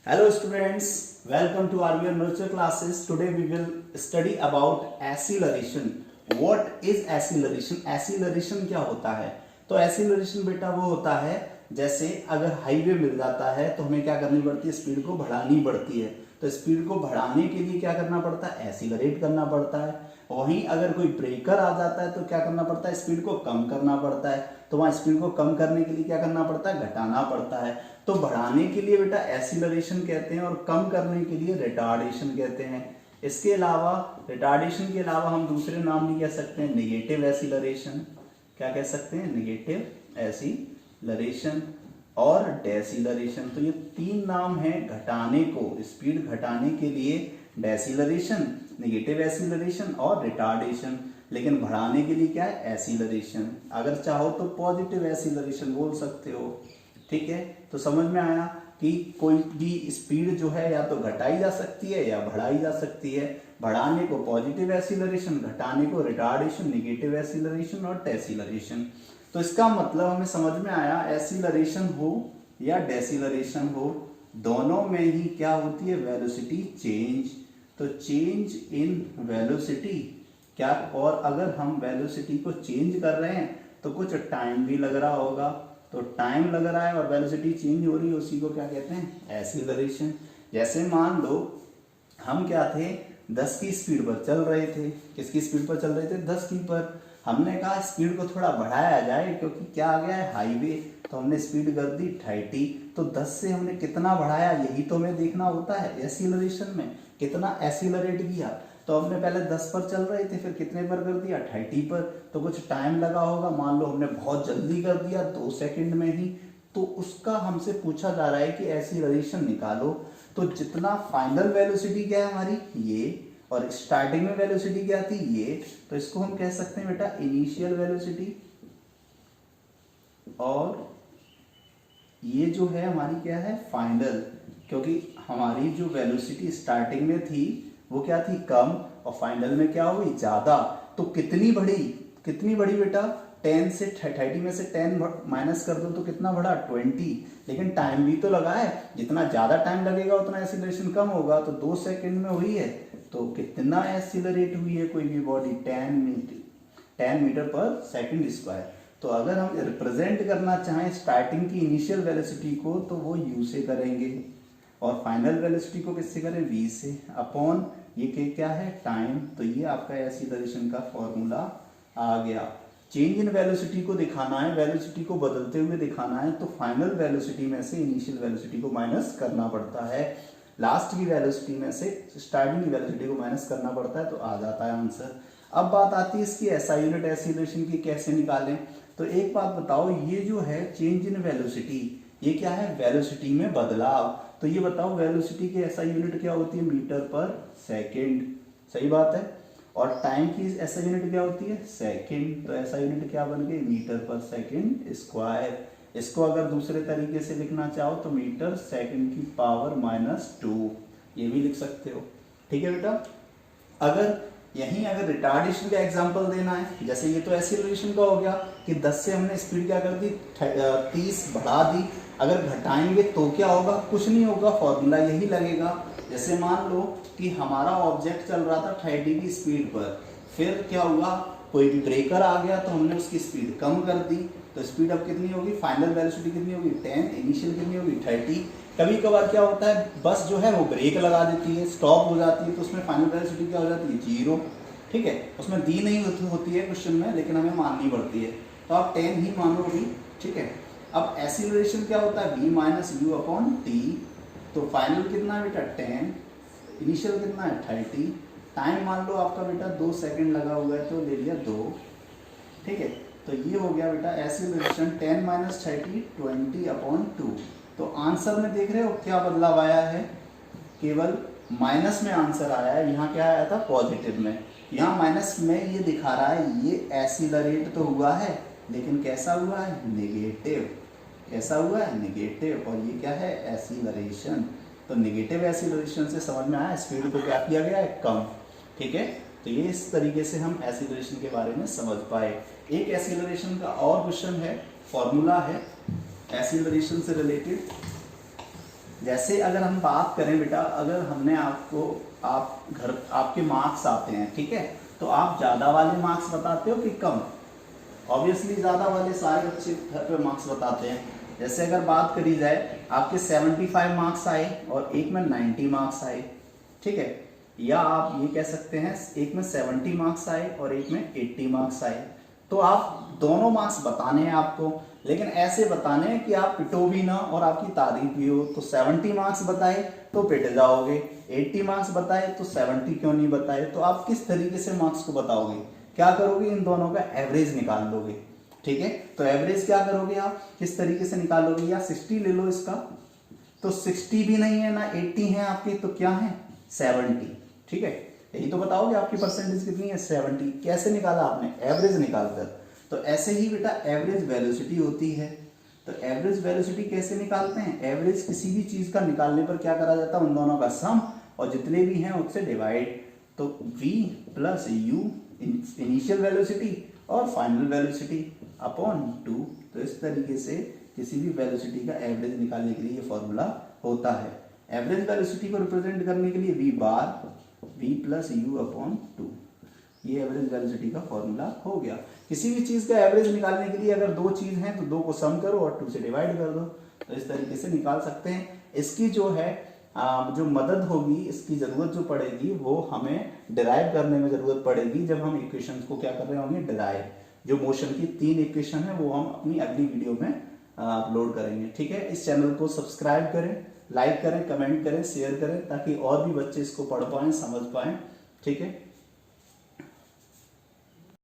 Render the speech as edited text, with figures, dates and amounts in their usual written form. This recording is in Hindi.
Hello students, welcome to our nurture classes. Today we will study about acceleration. What is acceleration? Acceleration क्या होता है? तो acceleration बेटा वो होता है जैसे अगर हाईवे मिल जाता है तो हमें क्या करनी पड़ती है, स्पीड को बढ़ानी पड़ती है। तो स्पीड को बढ़ाने के लिए क्या करना पड़ता है, एक्सीलरेट करना पड़ता है। वहीं अगर कोई ब्रेकर आ जाता है तो क्या करना पड़ता है, स्पीड को कम करना पड़ता है। तो वहाँ स्पीड को कम करने के लिए क्या करना पड़ता है, घटाना पड़ता है। तो बढ़ाने के लिए बेटा एक्सीलरेशन कहते हैं और कम करने के लिए रिटार्डेशन कहते हैं। इसके अलावा रिटार्डेशन के अलावा हम दूसरे नाम भी कह सकते हैं नेगेटिव एक्सीलरेशन। क्या कह सकते हैं, नेगेटिव एक्सीलरेशन और डेसिलरेशन। तो ये तीन नाम हैं घटाने को, स्पीड घटाने के लिए डेसिलरेशन, नेगेटिव एक्सीलरेशन और रिटार्डेशन। लेकिन बढ़ाने के लिए क्या है, एक्सीलरेशन। अगर चाहो तो पॉजिटिव एक्सीलरेशन बोल सकते हो। ठीक है, तो समझ में आया कि कोई भी स्पीड जो है या तो घटाई जा सकती है या बढ़ाई जा सकती है। बढ़ाने को पॉजिटिव एक्सीलरेशन, घटाने को रिटार्डेशन, नेगेटिव एक्सीलरेशन और डेसिलरेशन। तो इसका मतलब हमें समझ में आया, एक्सीलरेशन हो या डेसिलरेशन हो, दोनों में ही क्या होती है, वेलोसिटी चेंज। तो चेंज इन वेलोसिटी क्या, और अगर हम वेलोसिटी को चेंज कर रहे हैं तो कुछ टाइम भी लग रहा होगा। तो टाइम लग रहा है और वेलोसिटी चेंज हो रही है, उसी को क्या कहते हैं, एक्सीलरेशन। जैसे मान लो हम क्या थे, 10 की स्पीड पर चल रहे थे। किसकी स्पीड पर चल रहे थे, 10 की पर। हमने कहा स्पीड को थोड़ा बढ़ाया जाए क्योंकि क्या आ गया है, हाईवे। तो हमने स्पीड कर दी 30। तो 10 से हमने कितना बढ़ाया, यही तो हमें देखना होता है एक्सीलरेशन में, कितना एक्सीलरेट किया। तो हमने पहले 10 पर चल रहे थे, फिर कितने पर कर दिया, 30 पर। तो कुछ टाइम लगा होगा, मान लो हमने बहुत जल्दी कर दिया 2 सेकंड में ही। तो उसका हमसे पूछा जा रहा है कि एक्सीलरेशन निकालो। तो जितना फाइनल वेलोसिटी क्या है हमारी, ये, और स्टार्टिंग में वेलोसिटी क्या थी, ये। तो इसको हम कह सकते हैं बेटा इनिशियल वेलोसिटी, और ये जो है हमारी क्या है, फाइनल। क्योंकि हमारी जो वेलोसिटी स्टार्टिंग में थी वो क्या थी, कम, और फाइनल में क्या हुई, ज्यादा। तो कितनी बड़ी बेटा, 10 से 30 में से 10 माइनस कर दो तो कितना बढ़ा, 20। लेकिन टाइम भी तो लगा है, जितना ज्यादा टाइम लगेगा उतना एक्सीलरेशन कम होगा। तो 2 सेकंड में हुई है, तो कितना एक्सीलरेट हुई है कोई भी बॉडी, 10 मीटर पर सेकंड स्क्वायर। तो अगर हम रिप्रेजेंट करना चाहें स्टार्टिंग की इनिशियल वेलोसिटी को, तो वो u से करेंगे, और फाइनल वेलोसिटी को किससे करें, v से, अपॉन ये क्या है, टाइम। तो ये आपका एक्सीलरेशन का फॉर्मूला आ गया। चेंज इन वेलोसिटी को दिखाना है, वेलोसिटी को बदलते हुए दिखाना है, तो फाइनल वेलोसिटी में से इनिशियल वेलोसिटी को माइनस करना पड़ता है, लास्ट की वेलोसिटी में से स्टार्टिंग की वेलोसिटी को माइनस करना पड़ता है, तो आ जाता है आंसर। अब बात आती है इसकी एसआई यूनिट एक्सीलरेशन की कैसे निकालें। तो एक बात बताओ, ये जो है चेंज इन वेलोसिटी, ये क्या है, वेलोसिटी में बदलाव। तो ये बताओ वेलोसिटी की एसआई यूनिट क्या होती है, मीटर पर सेकंड, सही बात है। और टाइम की एसआई यूनिट क्या होती है, सेकंड। तो एसआई यूनिट क्या बन गई, मीटर पर सेकंड स्क्वायर। इसको अगर दूसरे तरीके से लिखना चाहो तो मीटर सेकंड की पावर -2, ये भी लिख सकते हो। ठीक है बेटा। अगर रिटार्डेशन का एग्जांपल देना है, जैसे ये तो एक्सीलरेशन का हो गया कि 10 से हमने स्पीड क्या कर दी, 30 बढ़ा दी। अगर घटाएंगे तो क्या होगा, कुछ नहीं होगा, फॉर्मूला यही लगेगा। जैसे मान लो कि हमारा ऑब्जेक्ट चल रहा था 30 की स्पीड पर, फिर क्या हुआ, कोई भी ब्रेकर आ गया तो हमने उसकी स्पीड कम कर दी। तो स्पीड अब कितनी होगी, फाइनल वेलोसिटी कितनी होगी, 10, इनिशियल कितनी होगी, 30। कभी कभार क्या होता है, बस जो है वो ब्रेक लगा देती है, स्टॉप हो जाती है, तो उसमें फाइनल वेलोसिटी क्या हो जाती है, 0। ठीक है, उसमें दी नहीं होती है क्वेश्चन में, लेकिन हमें माननी पड़ती है, तो आप 10 ही मानो अभी। ठीक है। अब एक्सीलरेशन क्या होता है, v - u/t। तो फाइनल कितना है बेटा, 10, इनिशियल कितना है, 30। टाइम मान लो आपका बेटा 2 सेकंड लगा हुआ है, तो ले लिया 2। ठीक है, तो ये हो गया बेटा एक्सीलरेशन, 10 - 30, 20/2। तो आंसर में देख रहे हो क्या बदलाव आया है, केवल माइनस में आंसर आया है। यहाँ क्या आया था, पॉजिटिव में। यहाँ माइनस में ये दिखा रहा है, ये एक्सीलरेट तो हुआ है, लेकिन कैसा हुआ है, नेगेटिव। कैसा हुआ है, नेगेटिव। और ये क्या है, एक्सीलरेशन। तो नेगेटिव एक्सीलरेशन से समझ में आया स्पीड को क्या किया गया है, कम। ठीक है, तो ये इस तरीके से हम एक्सीलरेशन के बारे में समझ पाए। एक एक्सीलरेशन का और क्वेश्चन है, फॉर्मूला है एक्सीलरेशन से रिलेटेड। जैसे अगर हम बात करें बेटा, अगर हमने आपके मार्क्स आते हैं, ठीक है, तो आप ज्यादा वाले मार्क्स बताते हो कि कम? ऑब्वियसली ज्यादा वाले, सारे बच्चे घर पे मार्क्स बताते हैं। जैसे अगर बात करी जाए, आपके 75 मार्क्स आए और एक में 90 मार्क्स आए, ठीक है, या आप ये कह सकते हैं एक में 70 मार्क्स आए और एक में 80 मार्क्स आए, तो आप दोनों मार्क्स बताने हैं आपको, लेकिन ऐसे बताने हैं कि आप पिटो भी ना और आपकी तारीफ भी हो। तो 70 मार्क्स बताए तो पिट जाओगे, 80 मार्क्स बताए तो 70 क्यों नहीं बताए? तो आप किस तरीके से मार्क्स को बताओगे? क्या करोगे? इन दोनों का एवरेज निकाल लोगे, ठीक है। तो एवरेज क्या करोगे आप, किस तरीके से निकालोगे? या 60 ले लो इसका, तो 60 भी नहीं है ना 80 है आपकी, तो क्या है 70, ठीक है। यही तो बताओगे आपकी परसेंटेज कितनी है, 70। कैसे निकाला आपने? एवरेज निकालकर। तो ऐसे ही बेटा एवरेज वेलोसिटी होती है। तो एवरेज वेलोसिटी कैसे निकालते हैं? एवरेज किसी भी चीज का निकालने पर क्या करा जाता है, उन दोनों का सम और जितने भी हैं उससे डिवाइड। तो v plus u initial velocity और फाइनल वेलोसिटी अपॉन 2। तो इस तरीके से किसी भी वेलोसिटी का एवरेज निकालने के लिए ये फॉर्मूला होता है। एवरेज वेलोसिटी को रिप्रेजेंट करने के लिए v bar v plus you upon 2, ये एवरेज वेलोसिटी का फॉर्मूला हो गया। किसी भी चीज का एवरेज निकालने के लिए अगर दो चीज हैं तो दो को सम करो और 2 से डिवाइड कर दो, तो इस तरीके से निकाल सकते हैं। इसकी जो है जो मदद होगी, इसकी जरूरत जो पड़ेगी वो हमें डिराइव करने में जरूरत पड़ेगी, जब हम इक्वेशन को क्या कर रहे होंगे, डिराइव। जो मोशन की 3 इक्वेशन है वो हम अपनी अगली वीडियो में अपलोड करेंगे, ठीक है। इस चैनल को सब्सक्राइब करें, लाइक करें, कमेंट करें, शेयर करें, ताकि और भी बच्चे इसको पढ़ पाएं, समझ पाएं, ठीक है।